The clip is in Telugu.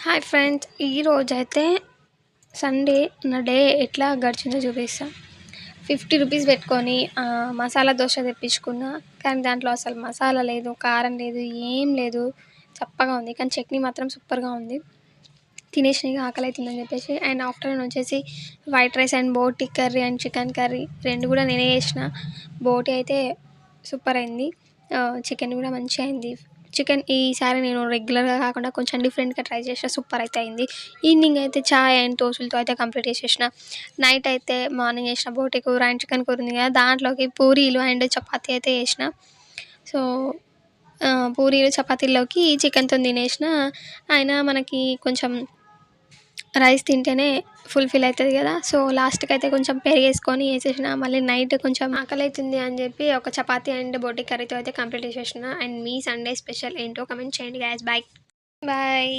హాయ్ ఫ్రెండ్స్, ఈరోజైతే సండే నా డే ఎట్లా గడిచిందో చూపిస్తా. 50 రూపీస్ పెట్టుకొని మసాలా దోశ తెప్పించుకున్నా. కానీ దాంట్లో అసలు మసాలా లేదు, కారం లేదు, ఏం లేదు, చప్పగా ఉంది. కానీ చట్నీ మాత్రం సూపర్గా ఉంది. తినేసిన ఇక ఆకలి అవుతుందని చెప్పేసి. అండ్ ఆఫ్టర్నూన్ వచ్చేసి వైట్ రైస్ అండ్ బోటి కర్రీ అండ్ చికెన్ కర్రీ రెండు కూడా నేనే చేసిన. బోటి అయితే సూపర్ అయింది, చికెన్ కూడా మంచిగా అయింది. చికెన్ ఈసారి నేను రెగ్యులర్గా కాకుండా కొంచెం డిఫరెంట్గా ట్రై చేసిన, సూపర్ అయితే అయింది. ఈవినింగ్ అయితే చాయ్ అండ్ టోస్టులతో అయితే కంప్లీట్ చేసేసిన. నైట్ అయితే మార్నింగ్ చేసిన బోటి కూర అండ్ చికెన్ కూర ఉంది కదా, దాంట్లోకి పూరీలు అండ్ చపాతీ అయితే చేసిన. సో పూరీలు చపాతీల్లోకి చికెన్తో తినేసిన. అయినా మనకి కొంచెం రైస్ తింటేనే ఫుల్ఫిల్ అవుతుంది కదా. సో లాస్ట్కి అయితే కొంచెం పెరిగేసుకొని వేసేసిన. మళ్ళీ నైట్ కొంచెం ఆకలి అవుతుంది అని చెప్పి ఒక చపాతీ అండ్ బోటి కర్రీతో అయితే కంప్లీట్ చేసేసిన. అండ్ మీ సండే స్పెషల్ ఏంటో కమెంట్ చేయండి గైస్. Bye bye.